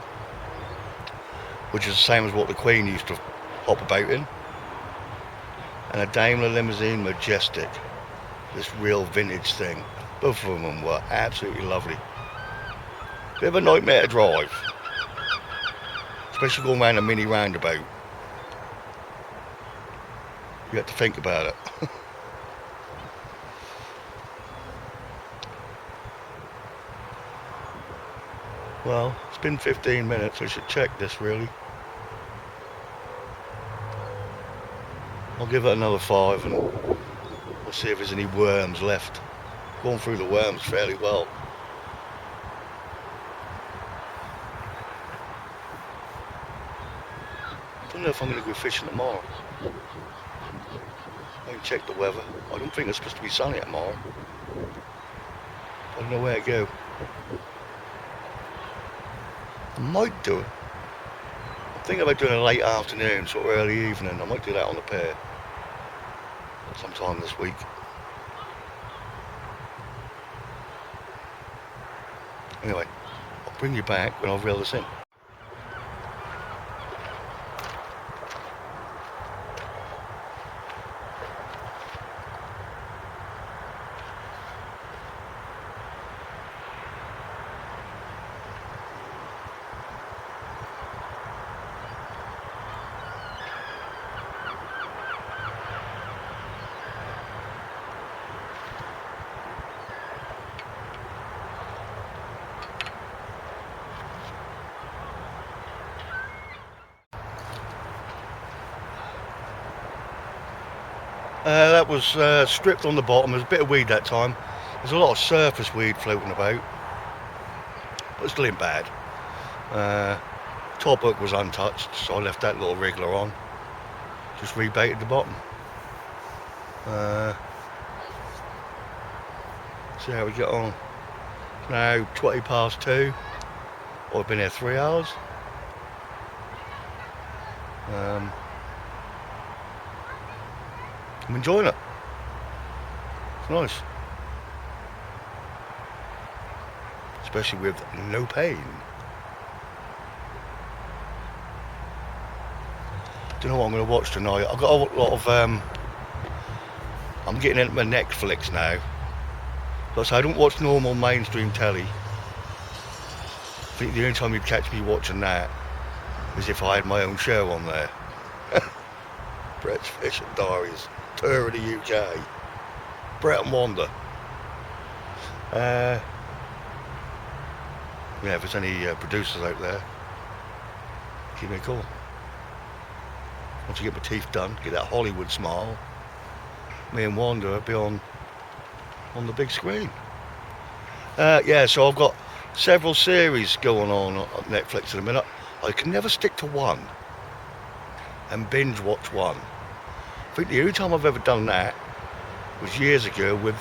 which is the same as what the Queen used to hop about in, and a Daimler Limousine Majestic, this real vintage thing. Both of them were absolutely lovely. Bit of a nightmare to drive, especially going around a mini roundabout. You have to think about it. Well, it's been 15 minutes. I should check this really. I'll give it another 5 and we'll see if there's any worms left. Going through the worms fairly well. I don't know if I'm going to go fishing tomorrow. I can check the weather. I don't think it's supposed to be sunny tomorrow. I don't know where to go. I might do it. I'm thinking about doing a late afternoon, sort of early evening. I might do that on the pier sometime this week. Anyway, I'll bring you back when I've reeled this in. That was stripped on the bottom. There's a bit of weed that time. There's a lot of surface weed floating about, but it still ain't bad. Top hook was untouched, so I left that little wriggler on. Just rebaited the bottom. See how we get on. Now 20 past 2. I've been here 3 hours. I'm enjoying it. It's nice. Especially with no pain. Don't know what I'm going to watch tonight. I've got a lot of I'm getting into my Netflix now. Plus I don't watch normal mainstream telly. I think the only time you'd catch me watching that is if I had my own show on there. Brett's Fishing Diaries, Tour of the UK, Brett and Wanda. Yeah, if there's any producers out there, give me a call. Once I get my teeth done, get that Hollywood smile, me and Wanda will be on the big screen. Yeah, so I've got several series going on Netflix at the minute. I can never stick to one and binge watch one. I think the only time I've ever done that was years ago with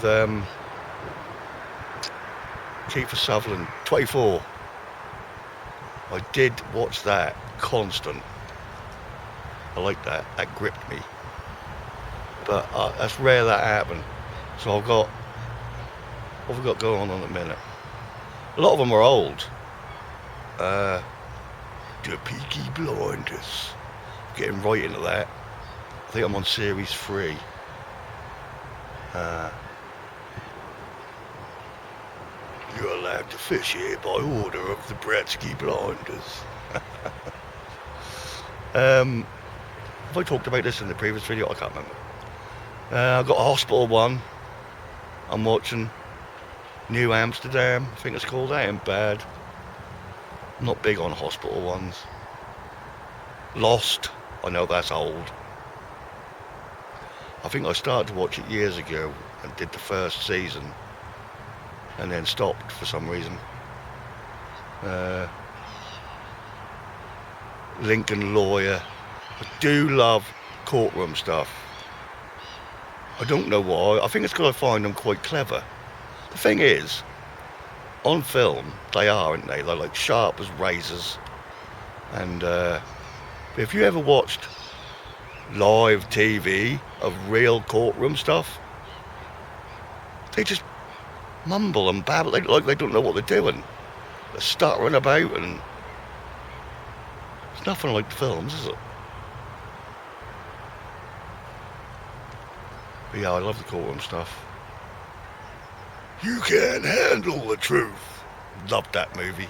Kiefer Sutherland, 24. I did watch that constant. I like that. That gripped me. But that's rare that happened. So I've got what have we got going on at the minute? A lot of them are old. The Peaky Blinders. Getting right into that. I think I'm on series 3. You're allowed to fish here by order of the Bratsky Blinders. Have I talked about this in the previous video? I can't remember. I've got a hospital one. I'm watching New Amsterdam, I think it's called. That ain't bad. I'm not big on hospital ones. Lost, I know that's old. I think I started to watch it years ago and did the first season and then stopped for some reason. Lincoln Lawyer. I do love courtroom stuff. I don't know why. I think it's because I find them quite clever. The thing is, on film, they are, aren't they? They're like sharp as razors. And if you ever watched live TV of real courtroom stuff, they just mumble and babble like they don't know what they're doing. They're stuttering about, and it's nothing like the films, is it? But yeah, I love the courtroom stuff. You can't handle the truth. Loved that movie.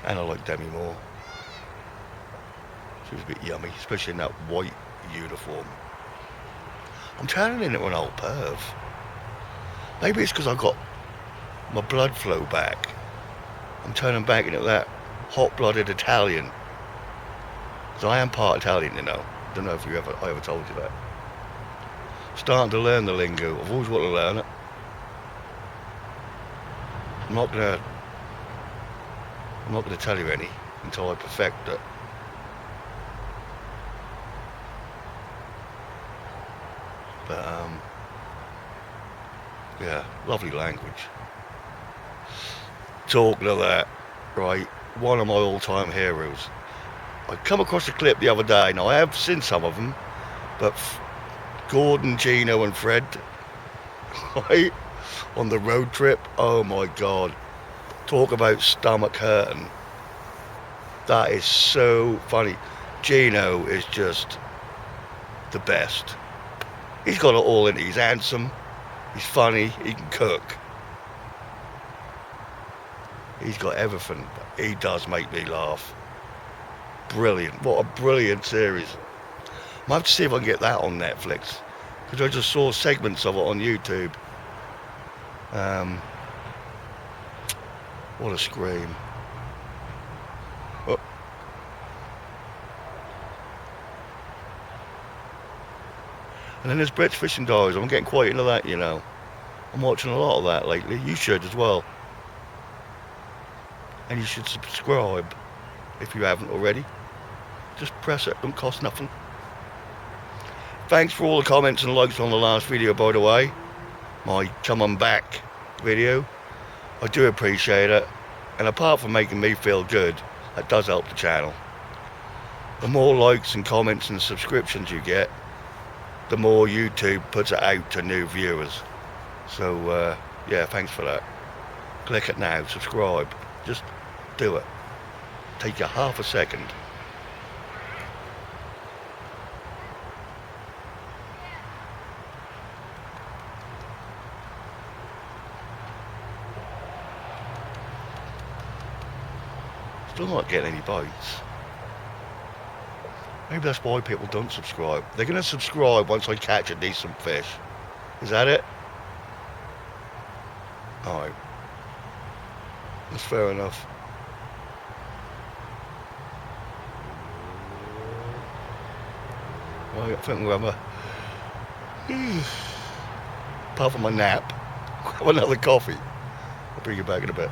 And I like Demi Moore. She was a bit yummy, especially in that white uniform. I'm turning into an old perv. Maybe it's because I got my blood flow back. I'm turning back into that hot-blooded Italian. Because I am part Italian, you know. Don't know if I ever told you that. Starting to learn the lingo. I've always wanted to learn it. I'm not gonna tell you any until I perfect it. But yeah, lovely language. Talking of that, right? One of my all-time heroes. I come across a clip the other day. Now I have seen some of them, but Gordon, Gino, and Fred, right, on the road trip. Oh my God! Talk about stomach hurting. That is so funny. Gino is just the best. He's got it all in. He's handsome. He's funny. He can cook. He's got everything. He does make me laugh. Brilliant. What a brilliant series. I might have to see if I can get that on Netflix. Because I just saw segments of it on YouTube. What a scream. Oh. And then there's Brett's Fishing Diaries. I'm getting quite into that, you know. I'm watching a lot of that lately. You should as well. And you should subscribe if you haven't already. Just press it, don't cost nothing. Thanks for all the comments and likes on the last video, by the way. My come on back video. I do appreciate it. And apart from making me feel good, that does help the channel. The more likes and comments and subscriptions you get, the more YouTube puts it out to new viewers. So yeah, thanks for that. Click it now, subscribe. Just do it. Take you half a second. Still not getting any bites. Maybe that's why people don't subscribe. They're going to subscribe once I catch a decent fish. Is that it? Alright. That's fair enough. Right, I think we'll have apart from my nap, have another coffee. I'll bring you back in a bit.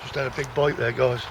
Just had a big bite there, guys.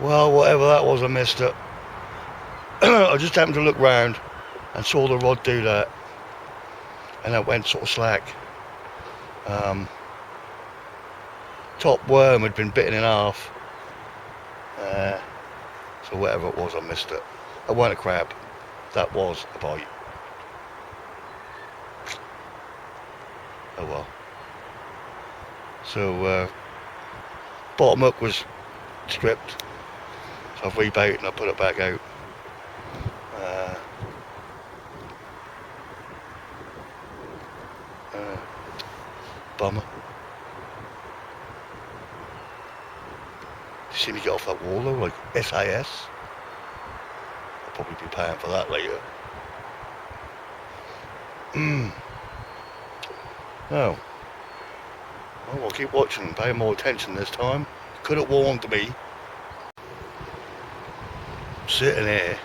Well, whatever that was, I missed it. I just happened to look round and saw the rod do that, and it went sort of slack. Top worm had been bitten in half, so whatever it was, I missed it. It wasn't a crab, that was a bite. Oh well. So bottom hook was stripped, so I've rebaited and I put it back out. Bummer. You see me get off that wall though, like SAS? I'll probably be paying for that later. Oh. Well, I'll keep watching and paying more attention this time. Could have warned me. Sitting here.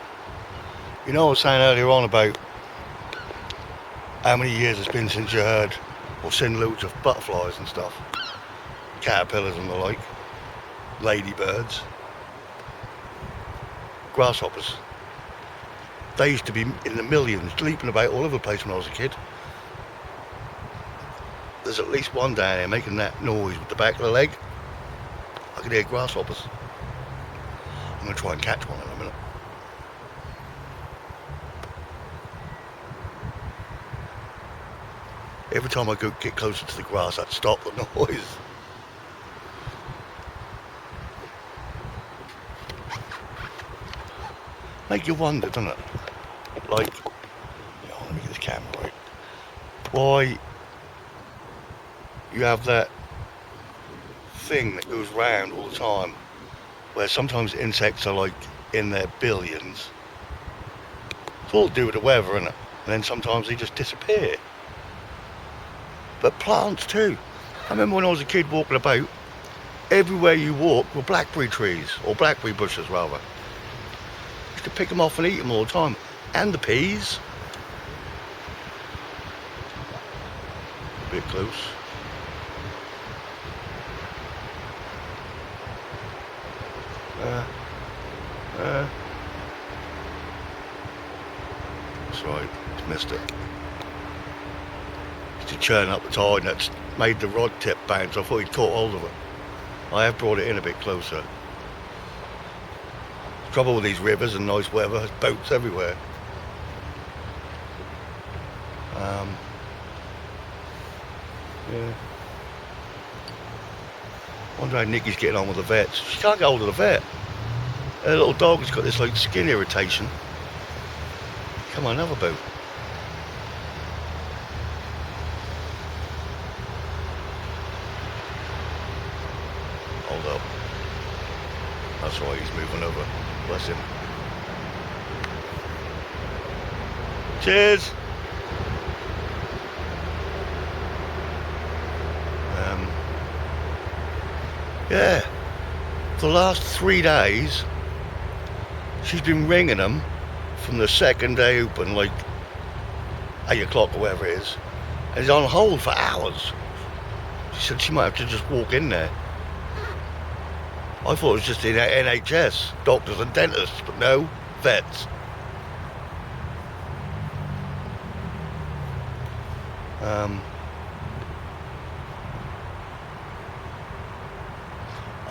You know I was saying earlier on about how many years it's been since you heard or seen loads of butterflies and stuff. Caterpillars and the like. Ladybirds. Grasshoppers. They used to be in the millions, leaping about all over the place when I was a kid. There's at least one down here making that noise with the back of the leg. I can hear grasshoppers. I'm going to try and catch one in a minute. Every time I go get closer to the grass, I'd stop the noise. Make you wonder, doesn't it? Like, let me get this camera right. Why you have that thing that goes round all the time, where sometimes insects are like in their billions. It's all to do with the weather, isn't it? And then sometimes they just disappear. But plants too. I remember when I was a kid walking about, everywhere you walk were blackberry trees, or blackberry bushes rather. You could pick them off and eat them all the time. And the peas. A bit close. That's right, just missed it. To churn up the tide, and that's made the rod tip bounce. I thought he'd caught hold of it. I have brought it in a bit closer. The trouble with these rivers and nice weather, there's boats everywhere. Yeah. Wonder how Nikki's getting on with the vets. She can't get hold of the vet. Her little dog's got this like skin irritation. Come on, another boat. Hold up. That's why he's moving over. Bless him. Cheers! Yeah. For the last 3 days, she's been ringing them from the second day open, like 8 o'clock or whatever it is. And he's on hold for hours. She said she might have to just walk in there. I thought it was just in NHS, doctors and dentists, but no, vets.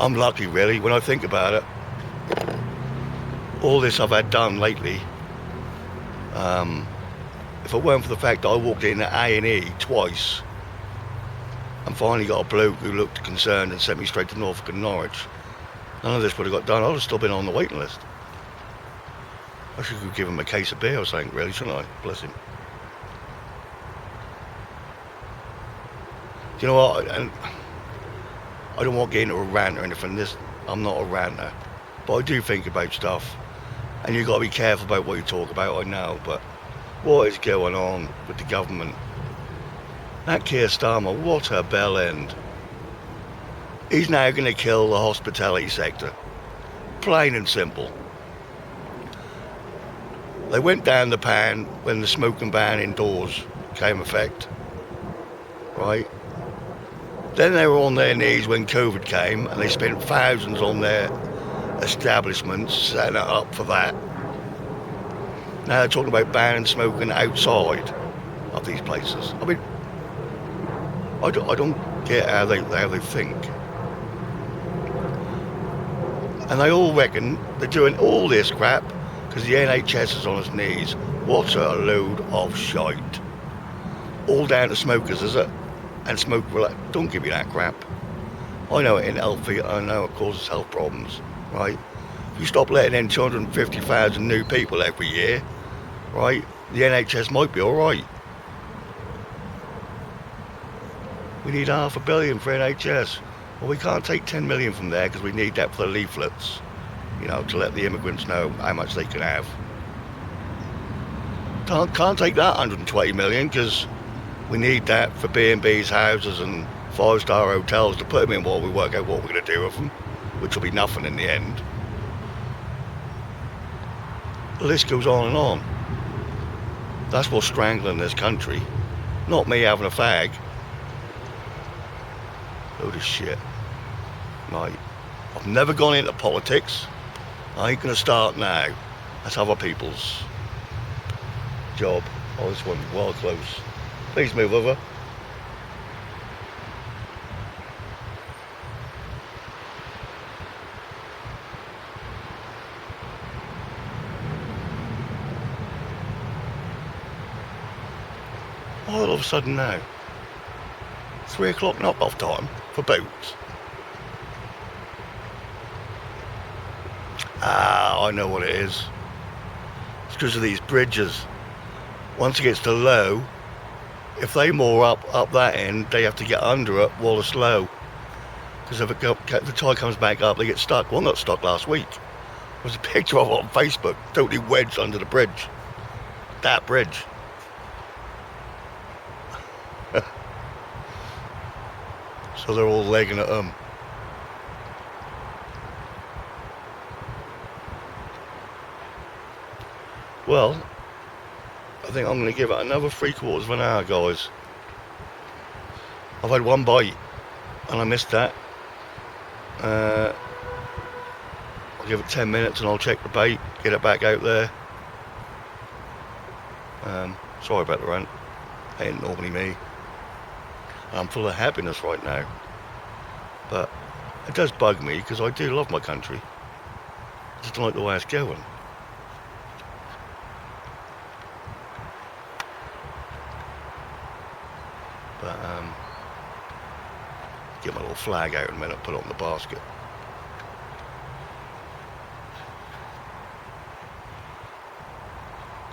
I'm lucky, really, when I think about it. All this I've had done lately, if it weren't for the fact that I walked in at A&E twice and finally got a bloke who looked concerned and sent me straight to Norfolk and Norwich, none of this would have got done. I would have still been on the waiting list. I should give him a case of beer or something, really, shouldn't I? Bless him. Do you know what? And I don't want to get into a rant or anything. I'm not a ranter, but I do think about stuff, and you've got to be careful about what you talk about. I know, but what is going on with the government? That Keir Starmer, what a bell end. He's now going to kill the hospitality sector. Plain and simple. They went down the pan when the smoking ban indoors came effect, right? Then they were on their knees when COVID came, and they spent thousands on their establishments setting it up for that. Now they're talking about banning smoking outside of these places. I mean, I don't get how they think. And they all reckon they're doing all this crap because the NHS is on its knees. What a load of shite. All down to smokers, is it? And smoke, don't give me that crap. I know it ain't healthy, I know it causes health problems, right? If you stop letting in 250,000 new people every year, right, the NHS might be alright. We need $500 million for NHS. Well, we can't take 10 million from there because we need that for the leaflets, you know, to let the immigrants know how much they can have. Can't take that 120 million because we need that for B&B's houses and 5-star hotels to put them in while we work out what we're going to do with them, which will be nothing in the end. The list goes on and on. That's what's strangling this country, not me having a fag. Load of shit. Right. I've never gone into politics. I ain't going to start now. That's other people's job. Oh, this one's well close. Please move over. All of a sudden now, 3 o'clock knock-off time for boats. Ah, I know what it is. It's because of these bridges. Once it gets to low, if they moor up that end, they have to get under it while it's low. Because if the tide comes back up, they get stuck. Well, I got stuck last week. There was a picture of it on Facebook, totally wedged under the bridge. That bridge. So they're all legging it. Well, I think I'm going to give it another 3/4 of an hour, guys. I've had one bite, and I missed that. I'll give it 10 minutes, and I'll check the bait, get it back out there. Sorry about the rant. Ain't normally me. I'm full of happiness right now. But it does bug me because I do love my country. I just don't like the way it's going. But get my little flag out in a minute, put it on the basket.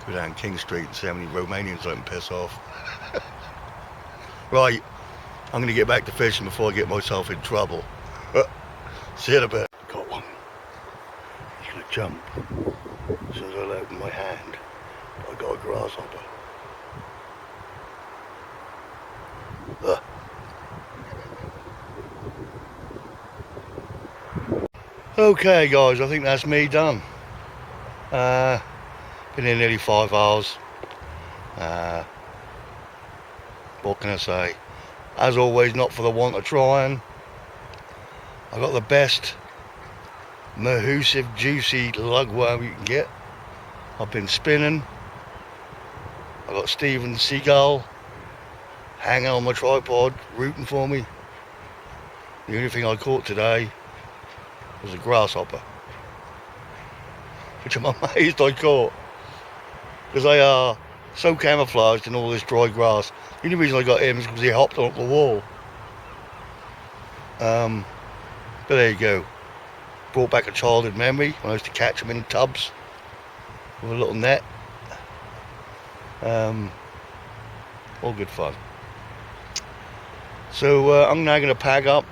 Go down King Street and see how many Romanians I can piss off. Right, I'm going to get back to fishing before I get myself in trouble. See you in a bit. Got one. He's going to jump as soon as I open my hand. I got a grasshopper. Okay guys, I think that's me done. Been here nearly 5 hours. What can I say? As always, not for the want of trying. I got the best mahoosive, juicy lugworm you can get. I've been spinning. I got Steven Seagull hanging on my tripod, rooting for me. The only thing I caught today was a grasshopper, which I'm amazed I caught, because they are so camouflaged in all this dry grass. The only reason I got him is because he hopped on the wall. But there you go. Brought back a childhood memory when I used to catch them in tubs with a little net. All good fun. So I'm now going to pack up.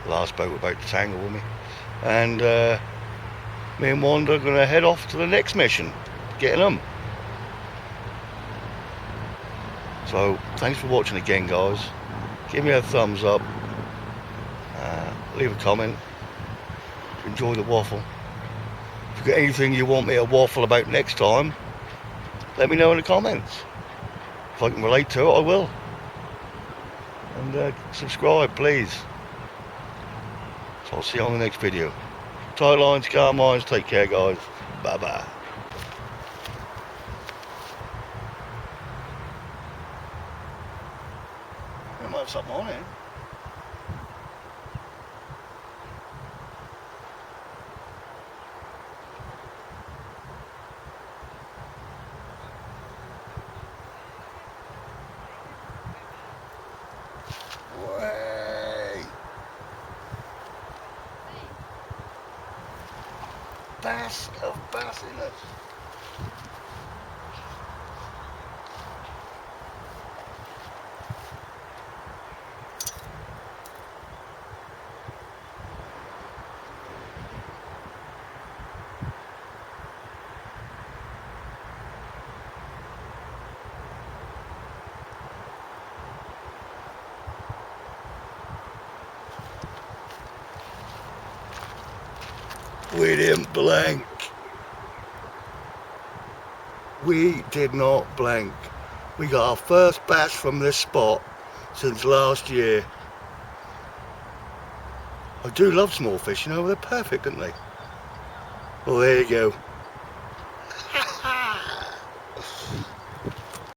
Last boat about to tangle with me, and me and Wanda are going to head off to the next mission, getting them. So thanks for watching again guys. Give me a thumbs up, leave a comment, enjoy the waffle. If you've got anything you want me to waffle about next time, let me know in the comments. If I can relate to it, I will. And subscribe please. So I'll see you on the next video. Tight lines, calm minds, take care guys. Bye bye. I might have something on it. Way. Bass of bassiness. We didn't blank. We did not blank. We got our first bass from this spot since last year. I do love small fish, you know, they're perfect, aren't they? Well, there you go.